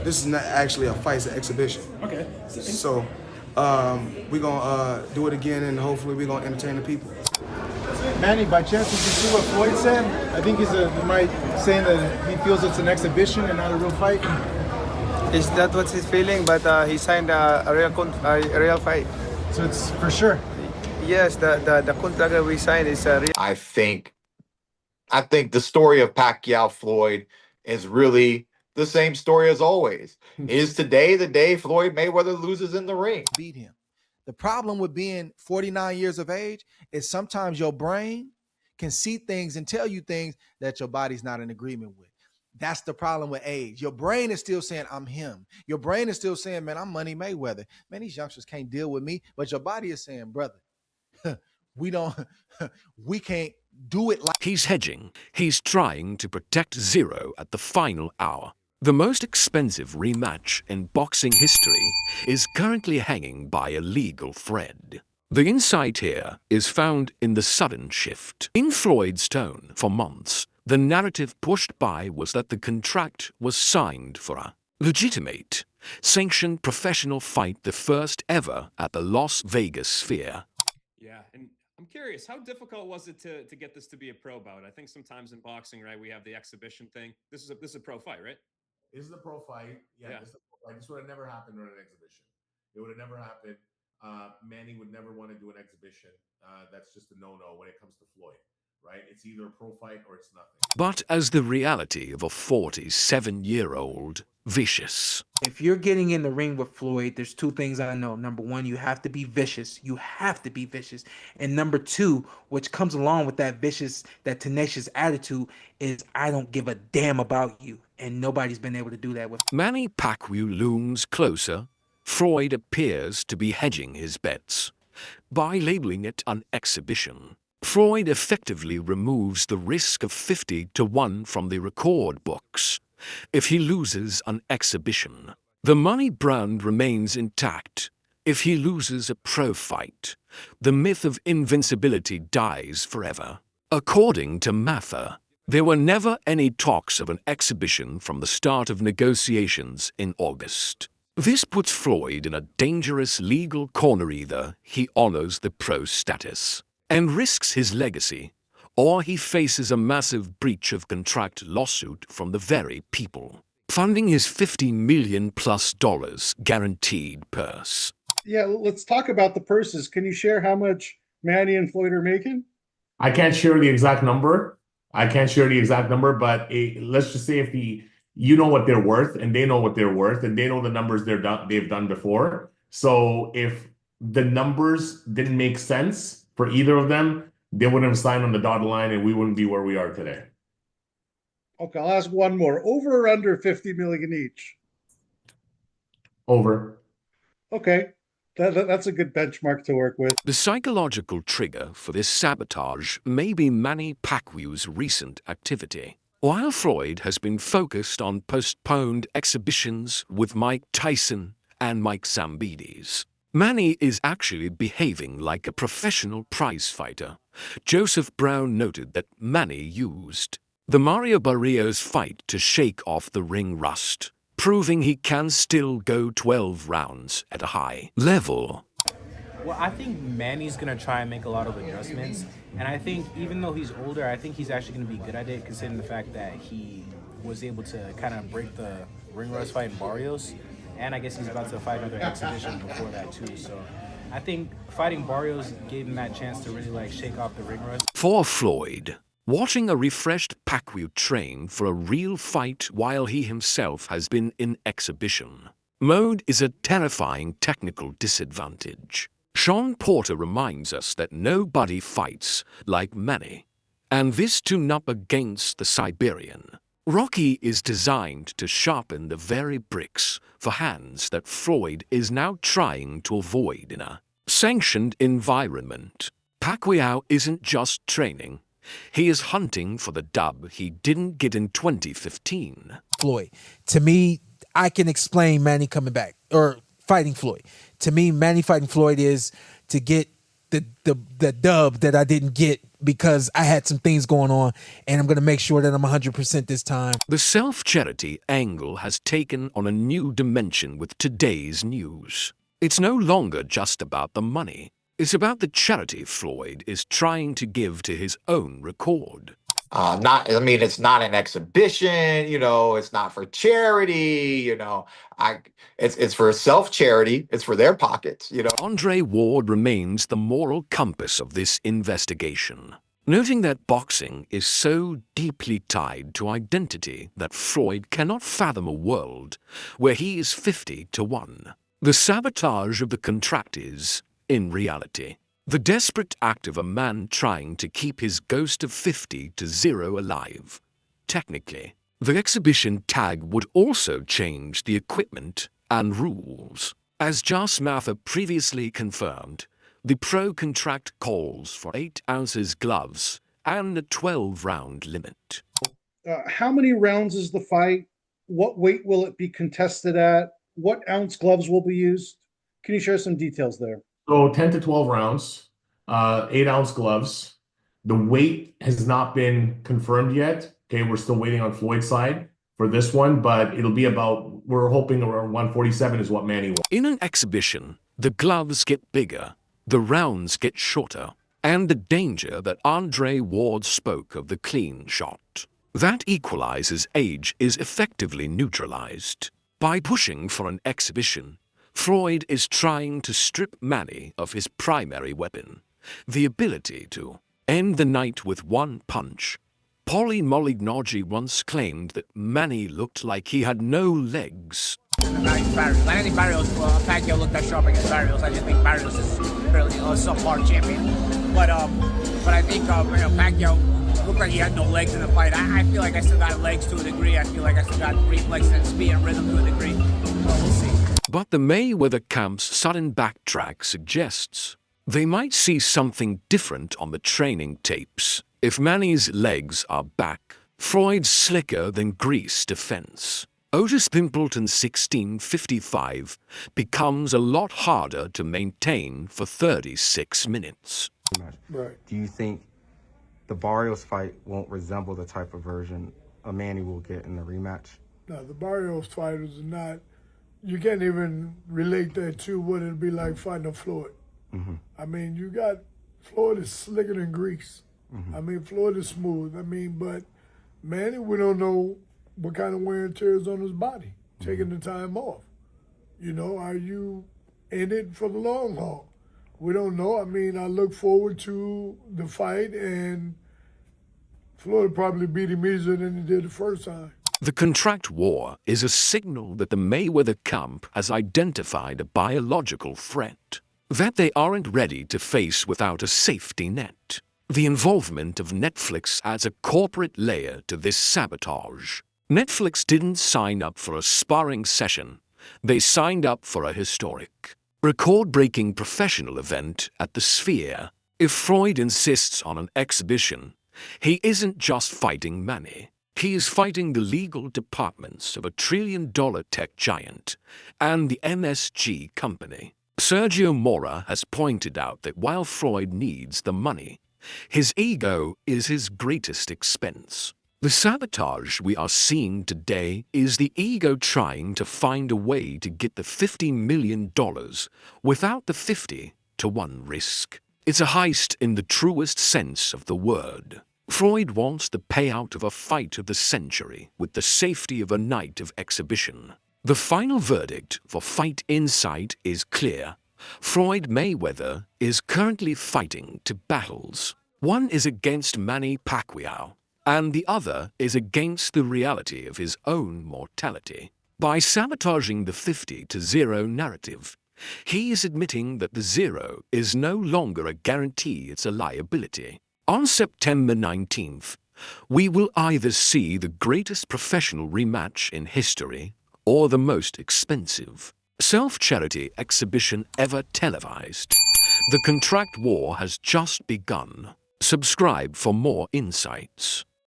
this is not actually a fight, it's an exhibition. Okay. So we're gonna do it again, and hopefully we're gonna entertain the people. Manny, by chance, did you see what Floyd said? I think he's saying that he feels it's an exhibition and not a real fight. Is that what he's feeling? But he signed a real fight. So it's for sure. Yes, the contract that we signed is a real. I think the story of Pacquiao Floyd is really the same story as always. Is today the day Floyd Mayweather loses in the ring? Beat him. The problem with being 49 years of age is sometimes your brain can see things and tell you things that your body's not in agreement with. That's the problem with age. Your brain is still saying, I'm him. Your brain is still saying, man, I'm Manny Mayweather. Man, these youngsters can't deal with me. But your body is saying, brother, we can't do it like. He's hedging. He's trying to protect zero at the final hour. The most expensive rematch in boxing history is currently hanging by a legal thread. The insight here is found in the sudden shift. In Floyd's tone for months, the narrative pushed by was that the contract was signed for a legitimate, sanctioned professional fight, the first ever at the Las Vegas Sphere. Yeah, and I'm curious, how difficult was it to get this to be a pro bout? I think sometimes in boxing, right, we have the exhibition thing. This is a pro fight, right? This is a pro fight. Yeah. This is a pro fight. This would have never happened on an exhibition. It would have never happened. Manny would never want to do an exhibition. That's just a no-no when it comes to Floyd, right? It's either a pro fight or it's nothing. But as the reality of a 47-year-old vicious. If you're getting in the ring with Floyd, there's two things I know. Number one, you have to be vicious. You have to be vicious. And number two, which comes along with that vicious, that tenacious attitude, is I don't give a damn about you. And nobody's been able to do that with Manny Pacquiao looms closer. Floyd appears to be hedging his bets. By labeling it an exhibition, Floyd effectively removes the risk of 50-1 from the record books. If he loses an exhibition, the money brand remains intact. If he loses a pro fight, the myth of invincibility dies forever. According to Mather, there were never any talks of an exhibition from the start of negotiations in August. This puts Floyd in a dangerous legal corner. Either he honors the pro status and risks his legacy, or he faces a massive breach of contract lawsuit from the very people funding his $50 million+ guaranteed purse. Yeah, let's talk about the purses. Can you share how much Manny and Floyd are making? I can't share the exact number. But let's just say if you know what they're worth and they know what they're worth and they know the numbers they've done before. So if the numbers didn't make sense for either of them, they wouldn't have signed on the dotted line and we wouldn't be where we are today. Okay, I'll ask one more. Over or under 50 million each? Over. Okay. That's a good benchmark to work with. The psychological trigger for this sabotage may be Manny Pacquiao's recent activity. While Floyd has been focused on postponed exhibitions with Mike Tyson and Mike Zambides, Manny is actually behaving like a professional prize fighter. Joseph Brown noted that Manny used the Mario Barrios fight to shake off the ring rust, proving he can still go 12 rounds at a high level. Well, I think Manny's going to try and make a lot of adjustments. And I think even though he's older, I think he's actually going to be good at it, considering the fact that he was able to kind of break the ring rust fight in Barrios. And I guess he's about to fight another exhibition before that too. So I think fighting Barrios gave him that chance to really shake off the ring rust. For Floyd, watching a refreshed Pacquiao train for a real fight while he himself has been in exhibition mode is a terrifying technical disadvantage. Sean Porter reminds us that nobody fights like Manny, and this tune-up against the Siberian Rocky is designed to sharpen the very bricks for hands that Floyd is now trying to avoid in a sanctioned environment. Pacquiao isn't just training. He is hunting for the dub he didn't get in 2015. Floyd. To me, I can explain Manny coming back or fighting Floyd. To me, Manny fighting Floyd is to get the dub that I didn't get because I had some things going on, and I'm going to make sure that I'm 100% this time. The self-charity angle has taken on a new dimension with today's news. It's no longer just about the money. It's about the charity Floyd is trying to give to his own record. I mean, it's not an exhibition, it's not for charity, it's for self-charity, it's for their pockets. Andre Ward remains the moral compass of this investigation, noting that boxing is so deeply tied to identity that Floyd cannot fathom a world where he is 50-1. The sabotage of the contract is, in reality, the desperate act of a man trying to keep his ghost of 50-0 alive. Technically, the exhibition tag would also change the equipment and rules. As Josh Mather previously confirmed, the pro contract calls for 8 ounces gloves and a 12-round limit. How many rounds is the fight? What weight will it be contested at? What ounce gloves will be used? Can you share some details there? So 10 to 12 rounds, 8-ounce gloves. The weight has not been confirmed yet. Okay, we're still waiting on Floyd's side for this one, but it'll be we're hoping around 147 is what Manny wants. In an exhibition, the gloves get bigger, the rounds get shorter, and the danger that Andre Ward spoke of, the clean shot. That equalizes age is effectively neutralized. By pushing for an exhibition, Floyd is trying to strip Manny of his primary weapon, the ability to end the night with one punch. Paulie Malignaggi once claimed that Manny looked like he had no legs. I think Barrios, Pacquiao looked that sharp against Barrios. I just think Barrios is fairly a subpar champion. But I think Pacquiao looked like he had no legs in the fight. I feel like I still got legs to a degree. I feel like I still got reflex and speed and rhythm to a degree. We'll see. But the Mayweather camp's sudden backtrack suggests they might see something different on the training tapes. If Manny's legs are back, Floyd's slicker than grease defense, Otis Pimpleton's 1655, becomes a lot harder to maintain for 36 minutes. Right. Do you think the Barrios fight won't resemble the type of version a Manny will get in the rematch? No, the Barrios fighters are not. You can't even relate that to what it'd be like fighting a Floyd. Mm-hmm. I mean, you got Floyd is slicker than grease. Mm-hmm. I mean, Floyd is smooth. I mean, but Manny, we don't know what kind of wear and tear is on his body, taking the time off. Are you in it for the long haul? We don't know. I mean, I look forward to the fight, and Floyd probably beat him easier than he did the first time. The contract war is a signal that the Mayweather camp has identified a biological threat that they aren't ready to face without a safety net. The involvement of Netflix adds a corporate layer to this sabotage. Netflix didn't sign up for a sparring session. They signed up for a historic, record-breaking professional event at the Sphere. If Floyd insists on an exhibition, he isn't just fighting Manny. He is fighting the legal departments of a trillion-dollar tech giant and the MSG company. Sergio Mora has pointed out that while Floyd needs the money, his ego is his greatest expense. The sabotage we are seeing today is the ego trying to find a way to get the $50 million without the 50-1 risk. It's a heist in the truest sense of the word. Floyd wants the payout of a fight of the century with the safety of a night of exhibition. The final verdict for Fight Insight is clear. Floyd Mayweather is currently fighting 2 battles. One is against Manny Pacquiao, and the other is against the reality of his own mortality. By sabotaging the 50-0 narrative, he is admitting that the 0 is no longer a guarantee, it's a liability. On September 19th, we will either see the greatest professional rematch in history or the most expensive self-charity exhibition ever televised. The contract war has just begun. Subscribe for more insights.